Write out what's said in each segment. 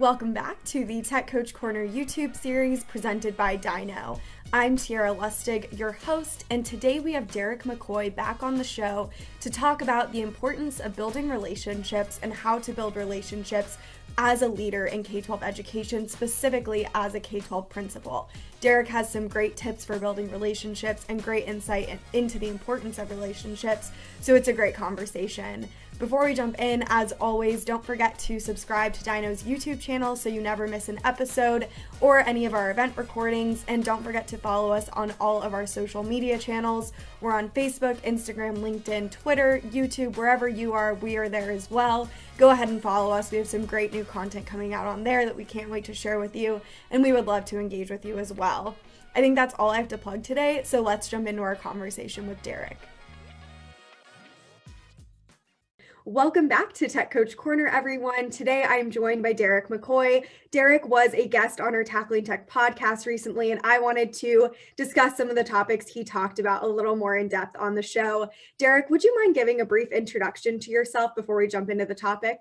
Welcome back to the Tech Coach Corner YouTube series presented by Dyknow. I'm Tiara Lustig, your host, and today we have Derek McCoy back on the show to talk about the importance of building relationships and how to build relationships as a leader in K-12 education, specifically as a K-12 principal. Derek has some great tips for building relationships and great insight into the importance of relationships, so it's a great conversation. Before we jump in, as always, don't forget to subscribe to Dyknow's YouTube channel so you never miss an episode or any of our event recordings, and don't forget to follow us on all of our social media channels. We're on Facebook, Instagram, LinkedIn, Twitter, YouTube, wherever you are, we are there as well. Go ahead and follow us. We have some great new content coming out on there that we can't wait to share with you, and we would love to engage with you as well. I think that's all I have to plug today, so let's jump into our conversation with Derek. Welcome back to Tech Coach Corner, everyone. Today I am joined by Derek McCoy. Derek was a guest on our Tackling Tech podcast recently, and I wanted to discuss some of the topics he talked about a little more in depth on the show. Derek, would you mind giving a brief introduction to yourself before we jump into the topic?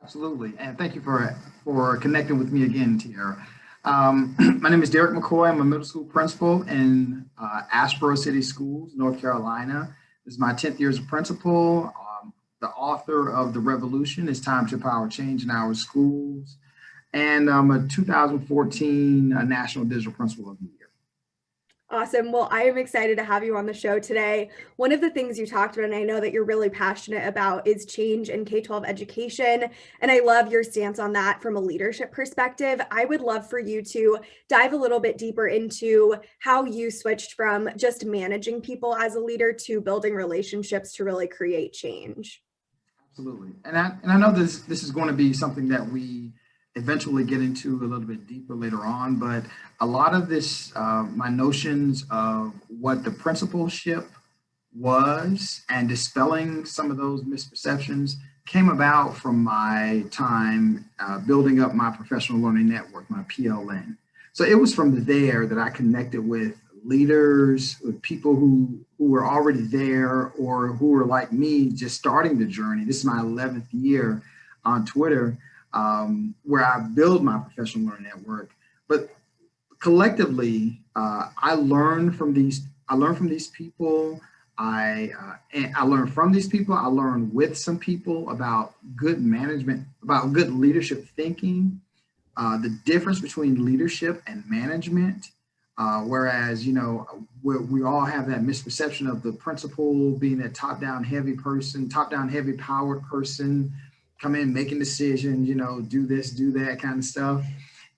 Absolutely, and thank you for connecting with me again, Tiara. My name is Derek McCoy. I'm a middle school principal in Asheboro City Schools, North Carolina. This is my 10th year as a principal. The author of The Revolution, It's Time to Power Change in Our Schools, and I'm a 2014 National Digital Principal of the Year. Awesome. Well, I am excited to have you on the show today. One of the things you talked about, and I know that you're really passionate about, is change in K-12 education. And I love your stance on that from a leadership perspective. I would love for you to dive a little bit deeper into how you switched from just managing people as a leader to building relationships to really create change. Absolutely. And I know this is going to be something that we eventually get into a little bit deeper later on, but a lot of this, my notions of what the principalship was and dispelling some of those misperceptions came about from my time building up my professional learning network, my PLN. So it was from there that I connected with leaders, with people who were already there or who were like me, just starting the journey. This is my 11th year on Twitter, where I build my professional learning network. But collectively, I learn from these people. I learn from these people. I learn with some people about good management, about good leadership thinking, the difference between leadership and management. Whereas, we all have that misperception of the principal being that top-down heavy person, top-down heavy powered person, come in making decisions, do this, do that kind of stuff,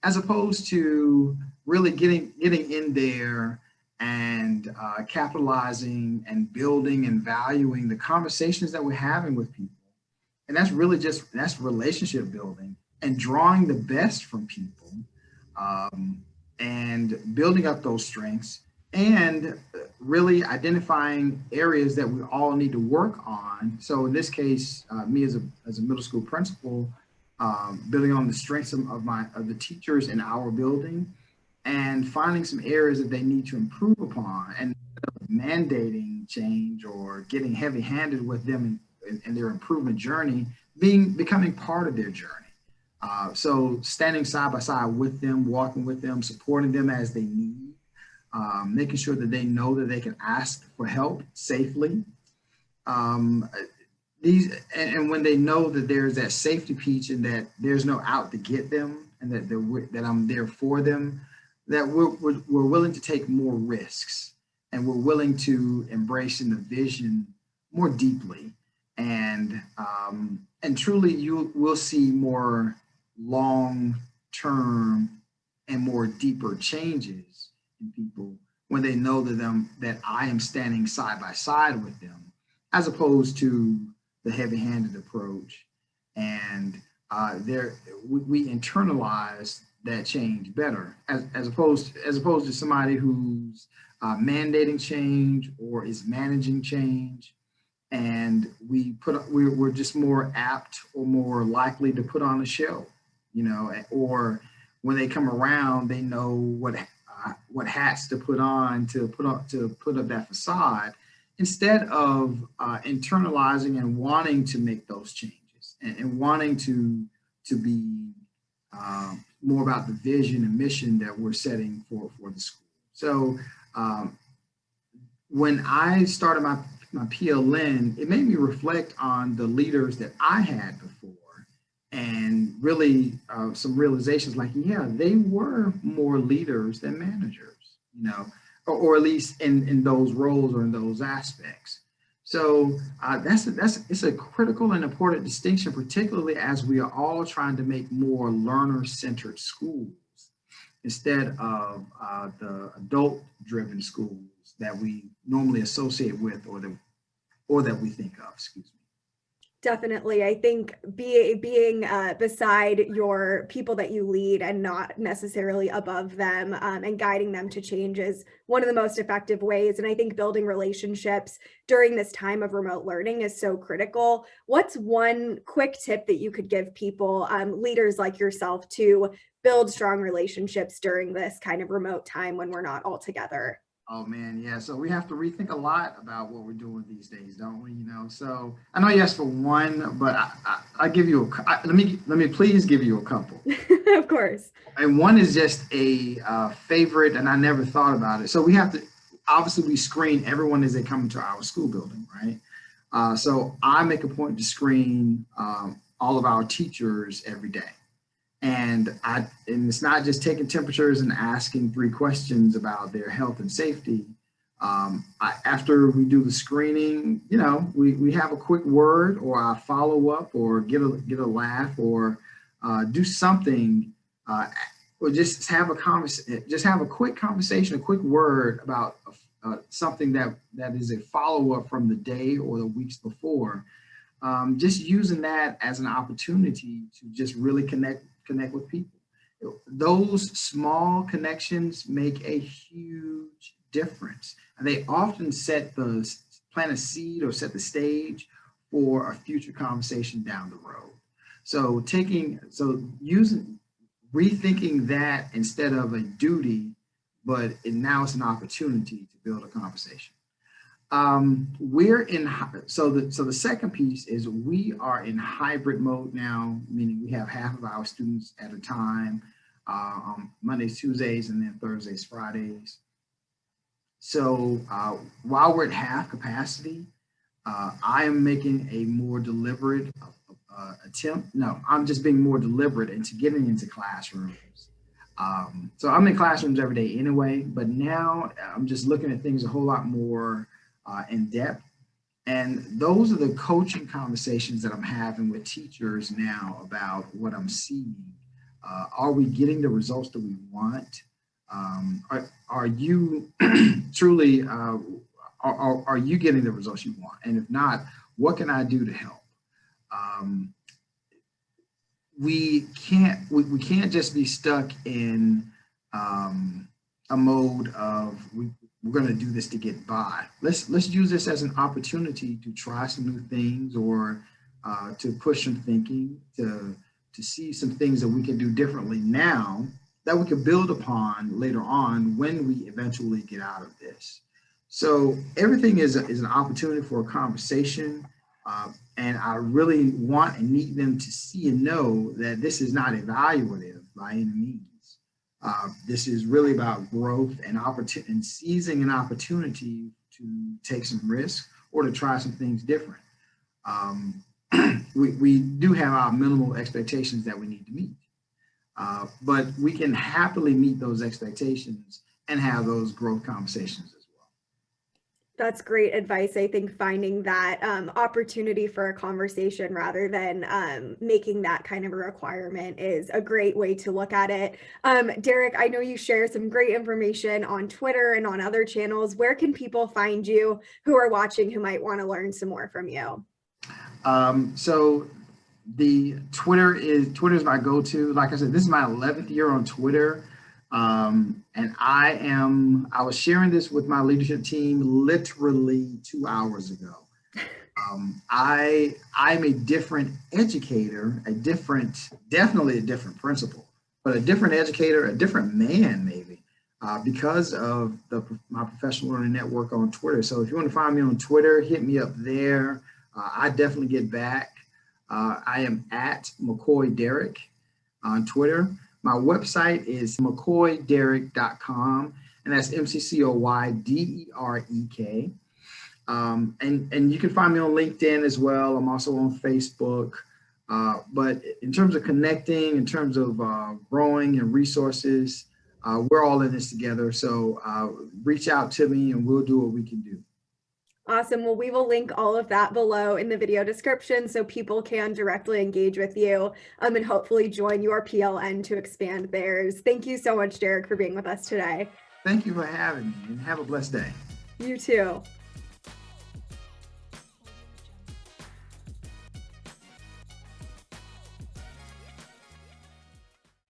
as opposed to really getting in there and capitalizing and building and valuing the conversations that we're having with people. And that's really that's relationship building and drawing the best from people. And building up those strengths and really identifying areas that we all need to work on. So in this case, me as a middle school principal, building on the strengths of the teachers in our building and finding some areas that they need to improve upon, and mandating change or getting heavy-handed with them in their improvement journey, becoming part of their journey. So standing side by side with them, walking with them, supporting them as they need, making sure that they know that they can ask for help safely. And when they know that there's that safety piece and that there's no out to get them, and that I'm there for them, that we're willing to take more risks, and we're willing to embrace in the vision more deeply, and truly we'll see more long-term and more deeper changes in people when they know that I am standing side by side with them, as opposed to the heavy-handed approach. And we internalize that change better, as opposed to somebody who's mandating change or is managing change. And we're just more apt or more likely to put on a show, or when they come around, they know what hats to put on to put up that facade, instead of internalizing and wanting to make those changes and wanting to be more about the vision and mission that we're setting for the school. So when I started my PLN, it made me reflect on the leaders that I had before, and really some realizations like, yeah, they were more leaders than managers, or at least in those roles or in those aspects. So it's a critical and important distinction, particularly as we are all trying to make more learner-centered schools instead of the adult-driven schools that we normally associate with, or that we think of. Excuse me. Definitely. I think being beside your people that you lead and not necessarily above them, and guiding them to change is one of the most effective ways. And I think building relationships during this time of remote learning is so critical. What's one quick tip that you could give people, leaders like yourself, to build strong relationships during this kind of remote time when we're not all together? Oh man, yeah. So we have to rethink a lot about what we're doing these days, don't we? So I know you asked for one, but I give you let me please give you a couple. Of course. And one is just a favorite, and I never thought about it. So we have to obviously we screen everyone as they come into our school building, right? So I make a point to screen all of our teachers every day. And it's not just taking temperatures and asking 3 questions about their health and safety. After we do the screening, we have a quick word, or I follow up, or get a laugh, or do something, or just have a quick conversation, a quick word about something that is a follow up from the day or the weeks before. Just using that as an opportunity to just really connect with people. Those small connections make a huge difference. And they often plant a seed or set the stage for a future conversation down the road. So rethinking that instead of a duty, but now it's an opportunity to build a conversation. So the second piece is we are in hybrid mode now, meaning we have half of our students at a time on Mondays, Tuesdays, and then Thursdays, Fridays. So while we're at half capacity, I am making a more deliberate attempt. No, I'm just being more deliberate into getting into classrooms. So I'm in classrooms every day anyway, but now I'm just looking at things a whole lot more in depth. And those are the coaching conversations that I'm having with teachers now about what I'm seeing. Are we getting the results that we want? Are you truly, are you getting the results you want? And if not, what can I do to help? We can't just be stuck in a mode of we're going to do this to get by. Let's use this as an opportunity to try some new things, or to push some thinking, to see some things that we can do differently now that we can build upon later on when we eventually get out of this. So everything is an opportunity for a conversation. And I really want and need them to see and know that this is not evaluative by any means. This is really about growth and opportunity, and seizing an opportunity to take some risk or to try some things different. We do have our minimal expectations that we need to meet, but we can happily meet those expectations and have those growth conversations as well. That's great advice. I think finding that opportunity for a conversation rather than making that kind of a requirement is a great way to look at it. Derek, I know you share some great information on Twitter and on other channels. Where can people find you who are watching who might want to learn some more from you? So the Twitter is my go-to. Like I said, this is my 11th year on Twitter. And I was sharing this with my leadership team literally 2 hours ago. I'm a different educator, definitely a different principal, but a different educator, a different man maybe, because of my professional learning network on Twitter. So if you want to find me on Twitter, hit me up there. I definitely get back. I am at McCoy Derek. on Twitter. My website is mccoyderek.com, and that's McCoyderek. And you can find me on LinkedIn as well. I'm also on Facebook. But in terms of connecting, in terms of growing and resources, we're all in this together. So reach out to me and we'll do what we can do. Awesome. Well, we will link all of that below in the video description so people can directly engage with you and hopefully join your PLN to expand theirs. Thank you so much, Derek, for being with us today. Thank you for having me, and have a blessed day. You too.